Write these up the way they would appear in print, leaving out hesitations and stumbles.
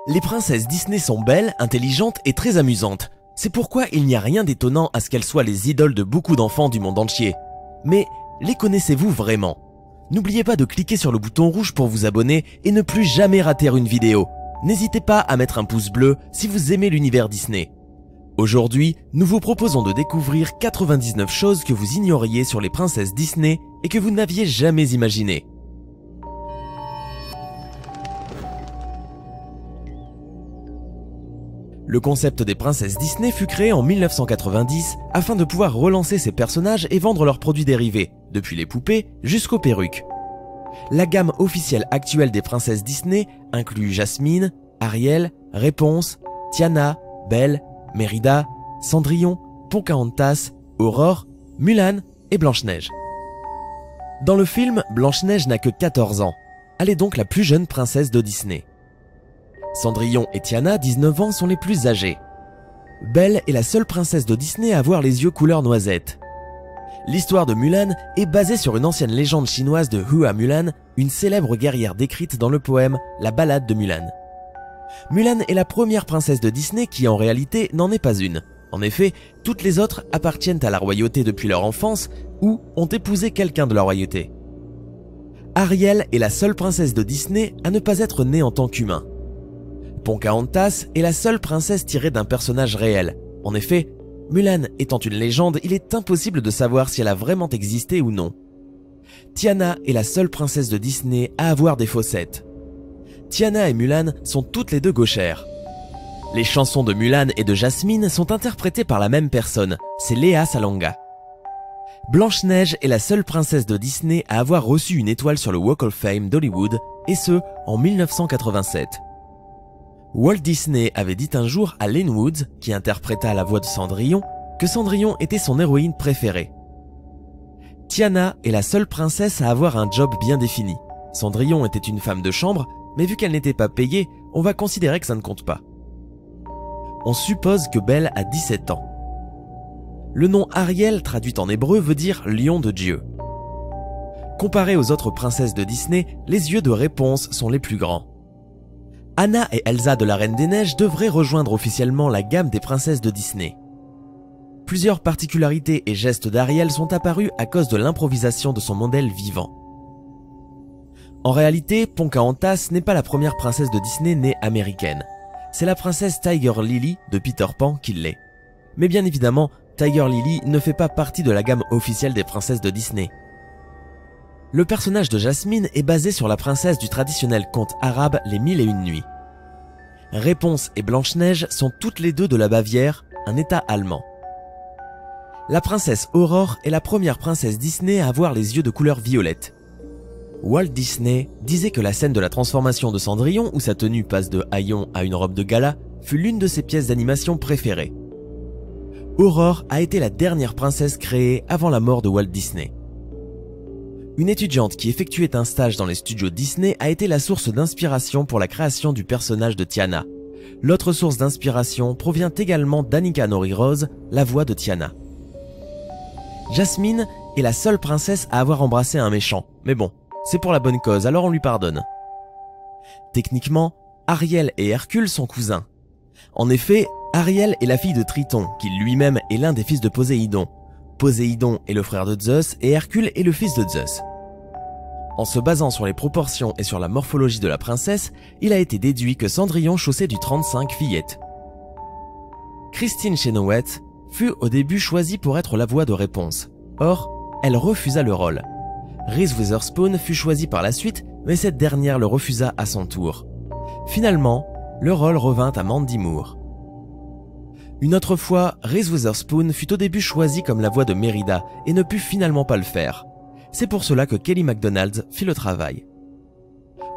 Les princesses Disney sont belles, intelligentes et très amusantes. C'est pourquoi il n'y a rien d'étonnant à ce qu'elles soient les idoles de beaucoup d'enfants du monde entier. Mais les connaissez-vous vraiment? N'oubliez pas de cliquer sur le bouton rouge pour vous abonner et ne plus jamais rater une vidéo. N'hésitez pas à mettre un pouce bleu si vous aimez l'univers Disney. Aujourd'hui, nous vous proposons de découvrir 99 choses que vous ignoriez sur les princesses Disney et que vous n'aviez jamais imaginées. Le concept des princesses Disney fut créé en 1990 afin de pouvoir relancer ces personnages et vendre leurs produits dérivés, depuis les poupées jusqu'aux perruques. La gamme officielle actuelle des princesses Disney inclut Jasmine, Ariel, Réponse, Tiana, Belle, Mérida, Cendrillon, Pocahontas, Aurore, Mulan et Blanche-Neige. Dans le film, Blanche-Neige n'a que 14 ans. Elle est donc la plus jeune princesse de Disney. Cendrillon et Tiana, 19 ans, sont les plus âgés. Belle est la seule princesse de Disney à avoir les yeux couleur noisette. L'histoire de Mulan est basée sur une ancienne légende chinoise de Hua Mulan, une célèbre guerrière décrite dans le poème La Ballade de Mulan. Mulan est la première princesse de Disney qui en réalité n'en est pas une. En effet, toutes les autres appartiennent à la royauté depuis leur enfance ou ont épousé quelqu'un de la royauté. Ariel est la seule princesse de Disney à ne pas être née en tant qu'humain. Pocahontas est la seule princesse tirée d'un personnage réel. En effet, Mulan étant une légende, il est impossible de savoir si elle a vraiment existé ou non. Tiana est la seule princesse de Disney à avoir des fossettes. Tiana et Mulan sont toutes les deux gauchères. Les chansons de Mulan et de Jasmine sont interprétées par la même personne, c'est Léa Salonga. Blanche-Neige est la seule princesse de Disney à avoir reçu une étoile sur le Walk of Fame d'Hollywood, et ce, en 1987. Walt Disney avait dit un jour à Lynn Woods, qui interpréta la voix de Cendrillon, que Cendrillon était son héroïne préférée. Tiana est la seule princesse à avoir un job bien défini. Cendrillon était une femme de chambre, mais vu qu'elle n'était pas payée, on va considérer que ça ne compte pas. On suppose que Belle a 17 ans. Le nom Ariel, traduit en hébreu, veut dire « lion de Dieu ». Comparé aux autres princesses de Disney, les yeux de Réponse sont les plus grands. Anna et Elsa de la Reine des Neiges devraient rejoindre officiellement la gamme des princesses de Disney. Plusieurs particularités et gestes d'Ariel sont apparus à cause de l'improvisation de son modèle vivant. En réalité, Pocahontas n'est pas la première princesse de Disney née américaine. C'est la princesse Tiger Lily de Peter Pan qui l'est. Mais bien évidemment, Tiger Lily ne fait pas partie de la gamme officielle des princesses de Disney. Le personnage de Jasmine est basé sur la princesse du traditionnel conte arabe Les Mille et Une Nuits. Réponse et Blanche-Neige sont toutes les deux de la Bavière, un état allemand. La princesse Aurore est la première princesse Disney à avoir les yeux de couleur violette. Walt Disney disait que la scène de la transformation de Cendrillon, où sa tenue passe de haillon à une robe de gala, fut l'une de ses pièces d'animation préférées. Aurore a été la dernière princesse créée avant la mort de Walt Disney. Une étudiante qui effectuait un stage dans les studios Disney a été la source d'inspiration pour la création du personnage de Tiana. L'autre source d'inspiration provient également d'Annika Nori Rose, la voix de Tiana. Jasmine est la seule princesse à avoir embrassé un méchant, mais bon, c'est pour la bonne cause, alors on lui pardonne. Techniquement, Ariel et Hercule sont cousins. En effet, Ariel est la fille de Triton, qui lui-même est l'un des fils de Poséidon. Poséidon est le frère de Zeus et Hercule est le fils de Zeus. En se basant sur les proportions et sur la morphologie de la princesse, il a été déduit que Cendrillon chaussait du 35 fillettes. Christine Chenoweth fut au début choisie pour être la voix de Réponse. Or, elle refusa le rôle. Reese Witherspoon fut choisie par la suite, mais cette dernière le refusa à son tour. Finalement, le rôle revint à Mandy Moore. Une autre fois, Reese Witherspoon fut au début choisie comme la voix de Mérida et ne put finalement pas le faire. C'est pour cela que Kelly MacDonald fit le travail.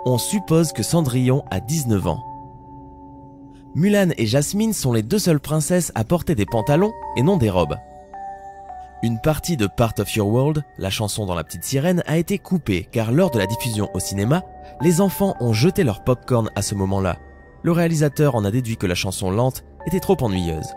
On suppose que Cendrillon a 19 ans. Mulan et Jasmine sont les deux seules princesses à porter des pantalons et non des robes. Une partie de Part of Your World, la chanson dans La Petite Sirène, a été coupée car lors de la diffusion au cinéma, les enfants ont jeté leur popcorn à ce moment-là. Le réalisateur en a déduit que la chanson lente était trop ennuyeuse.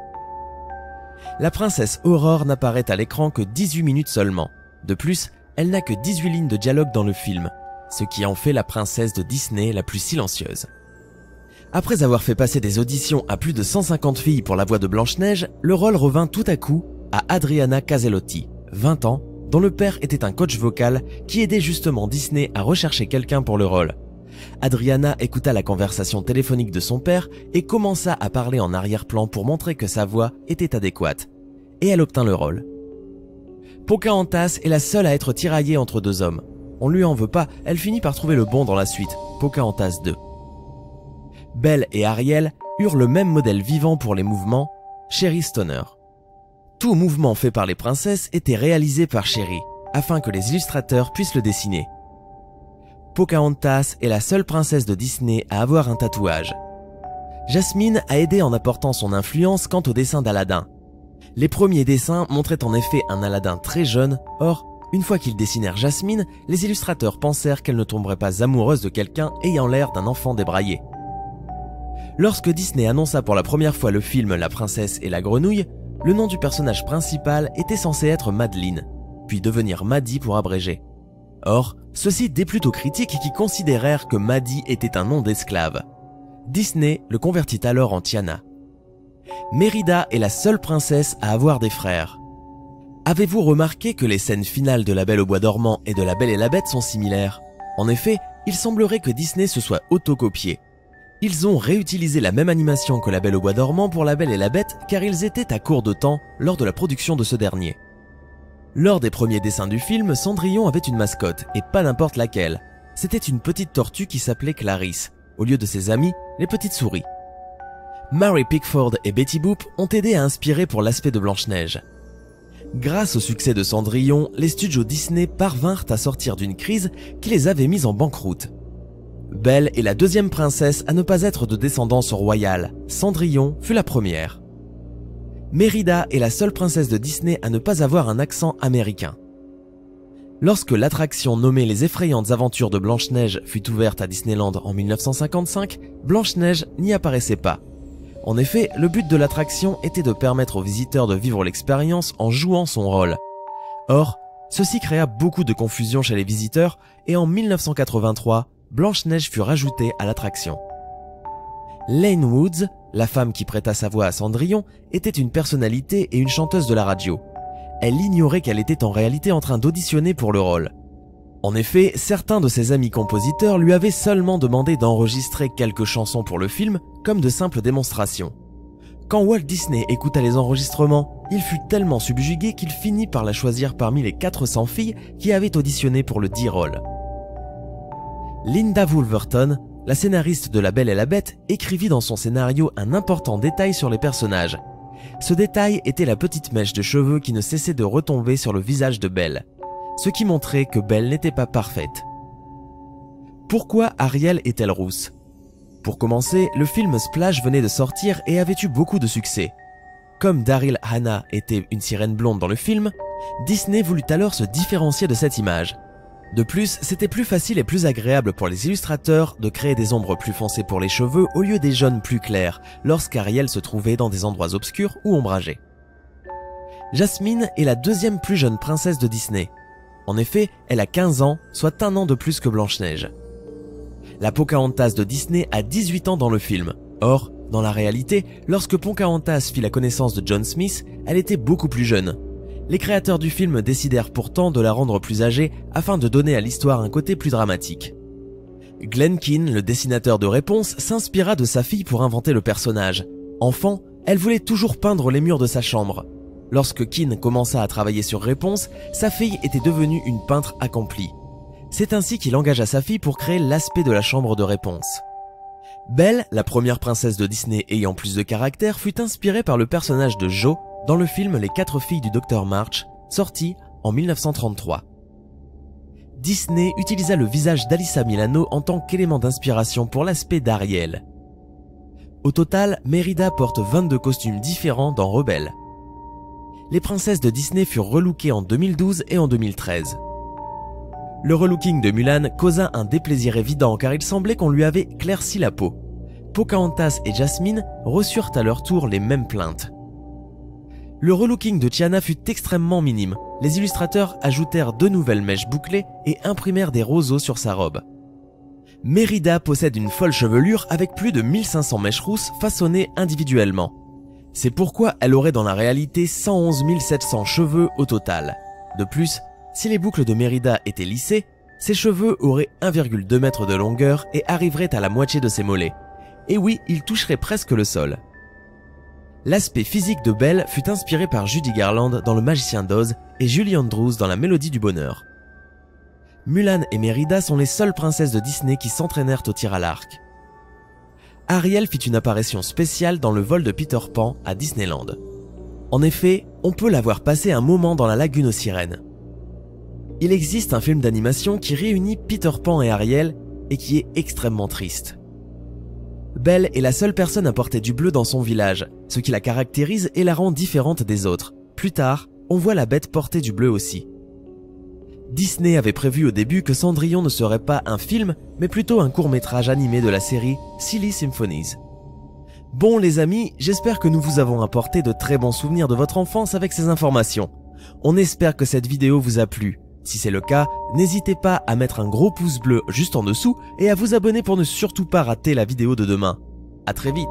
La princesse Aurore n'apparaît à l'écran que 18 minutes seulement. De plus, elle n'a que 18 lignes de dialogue dans le film, ce qui en fait la princesse de Disney la plus silencieuse. Après avoir fait passer des auditions à plus de 150 filles pour la voix de Blanche-Neige, le rôle revint tout à coup à Adriana Caselotti, 20 ans, dont le père était un coach vocal qui aidait justement Disney à rechercher quelqu'un pour le rôle. Adriana écouta la conversation téléphonique de son père et commença à parler en arrière-plan pour montrer que sa voix était adéquate. Et elle obtint le rôle. Pocahontas est la seule à être tiraillée entre deux hommes. On lui en veut pas, elle finit par trouver le bon dans la suite, Pocahontas 2. Belle et Ariel eurent le même modèle vivant pour les mouvements, Sherry Stoner. Tout mouvement fait par les princesses était réalisé par Sherry, afin que les illustrateurs puissent le dessiner. Pocahontas est la seule princesse de Disney à avoir un tatouage. Jasmine a aidé en apportant son influence quant au dessin d'Aladin. Les premiers dessins montraient en effet un Aladin très jeune, or, une fois qu'ils dessinèrent Jasmine, les illustrateurs pensèrent qu'elle ne tomberait pas amoureuse de quelqu'un ayant l'air d'un enfant débraillé. Lorsque Disney annonça pour la première fois le film La princesse et la grenouille, le nom du personnage principal était censé être Madeline, puis devenir Maddie pour abréger. Or, ceci déplut aux critiques qui considérèrent que Maddie était un nom d'esclave. Disney le convertit alors en Tiana. Mérida est la seule princesse à avoir des frères. Avez-vous remarqué que les scènes finales de La Belle au bois dormant et de La Belle et la Bête sont similaires? En effet, il semblerait que Disney se soit autocopié. Ils ont réutilisé la même animation que La Belle au bois dormant pour La Belle et la Bête car ils étaient à court de temps lors de la production de ce dernier. Lors des premiers dessins du film, Cendrillon avait une mascotte, et pas n'importe laquelle. C'était une petite tortue qui s'appelait Clarisse, au lieu de ses amis, les petites souris. Mary Pickford et Betty Boop ont aidé à inspirer pour l'aspect de Blanche-Neige. Grâce au succès de Cendrillon, les studios Disney parvinrent à sortir d'une crise qui les avait mis en banqueroute. Belle est la deuxième princesse à ne pas être de descendance royale, Cendrillon fut la première. Mérida est la seule princesse de Disney à ne pas avoir un accent américain. Lorsque l'attraction nommée Les effrayantes aventures de Blanche-Neige fut ouverte à Disneyland en 1955, Blanche-Neige n'y apparaissait pas. En effet, le but de l'attraction était de permettre aux visiteurs de vivre l'expérience en jouant son rôle. Or, ceci créa beaucoup de confusion chez les visiteurs et en 1983, Blanche-Neige fut rajoutée à l'attraction. Lane Woods, la femme qui prêta sa voix à Cendrillon, était une personnalité et une chanteuse de la radio. Elle ignorait qu'elle était en réalité en train d'auditionner pour le rôle. En effet, certains de ses amis compositeurs lui avaient seulement demandé d'enregistrer quelques chansons pour le film, comme de simples démonstrations. Quand Walt Disney écouta les enregistrements, il fut tellement subjugué qu'il finit par la choisir parmi les 400 filles qui avaient auditionné pour le dit rôle. Linda Woolverton, la scénariste de La Belle et la Bête, écrivit dans son scénario un important détail sur les personnages. Ce détail était la petite mèche de cheveux qui ne cessait de retomber sur le visage de Belle, ce qui montrait que Belle n'était pas parfaite. Pourquoi Ariel est-elle rousse? Pour commencer, le film Splash venait de sortir et avait eu beaucoup de succès. Comme Daryl Hannah était une sirène blonde dans le film, Disney voulut alors se différencier de cette image. De plus, c'était plus facile et plus agréable pour les illustrateurs de créer des ombres plus foncées pour les cheveux au lieu des jaunes plus clairs lorsqu'Ariel se trouvait dans des endroits obscurs ou ombragés. Jasmine est la deuxième plus jeune princesse de Disney. En effet, elle a 15 ans, soit un an de plus que Blanche-Neige. La Pocahontas de Disney a 18 ans dans le film. Or, dans la réalité, lorsque Pocahontas fit la connaissance de John Smith, elle était beaucoup plus jeune. Les créateurs du film décidèrent pourtant de la rendre plus âgée afin de donner à l'histoire un côté plus dramatique. Glenn Keane, le dessinateur de Réponse, s'inspira de sa fille pour inventer le personnage. Enfant, elle voulait toujours peindre les murs de sa chambre. Lorsque Keane commença à travailler sur Réponse, sa fille était devenue une peintre accomplie. C'est ainsi qu'il engagea sa fille pour créer l'aspect de la chambre de Réponse. Belle, la première princesse de Disney ayant plus de caractère, fut inspirée par le personnage de Jo dans le film Les 4 filles du Dr March, sorti en 1933. Disney utilisa le visage d'Alyssa Milano en tant qu'élément d'inspiration pour l'aspect d'Ariel. Au total, Mérida porte 22 costumes différents dans Rebelle. Les princesses de Disney furent relookées en 2012 et en 2013. Le relooking de Mulan causa un déplaisir évident car il semblait qu'on lui avait éclairci la peau. Pocahontas et Jasmine reçurent à leur tour les mêmes plaintes. Le relooking de Tiana fut extrêmement minime. Les illustrateurs ajoutèrent 2 nouvelles mèches bouclées et imprimèrent des roseaux sur sa robe. Mérida possède une folle chevelure avec plus de 1500 mèches rousses façonnées individuellement. C'est pourquoi elle aurait dans la réalité 111 700 cheveux au total. De plus, si les boucles de Mérida étaient lissées, ses cheveux auraient 1,2 m de longueur et arriveraient à la moitié de ses mollets. Et oui, ils toucheraient presque le sol. L'aspect physique de Belle fut inspiré par Judy Garland dans Le Magicien d'Oz et Julie Andrews dans La Mélodie du Bonheur. Mulan et Mérida sont les seules princesses de Disney qui s'entraînèrent au tir à l'arc. Ariel fit une apparition spéciale dans Le Vol de Peter Pan à Disneyland. En effet, on peut la voir passer un moment dans la lagune aux sirènes. Il existe un film d'animation qui réunit Peter Pan et Ariel et qui est extrêmement triste. Belle est la seule personne à porter du bleu dans son village, ce qui la caractérise et la rend différente des autres. Plus tard, on voit la bête porter du bleu aussi. Disney avait prévu au début que Cendrillon ne serait pas un film, mais plutôt un court-métrage animé de la série Silly Symphonies. Bon les amis, j'espère que nous vous avons apporté de très bons souvenirs de votre enfance avec ces informations. On espère que cette vidéo vous a plu. Si c'est le cas, n'hésitez pas à mettre un gros pouce bleu juste en dessous et à vous abonner pour ne surtout pas rater la vidéo de demain. À très vite.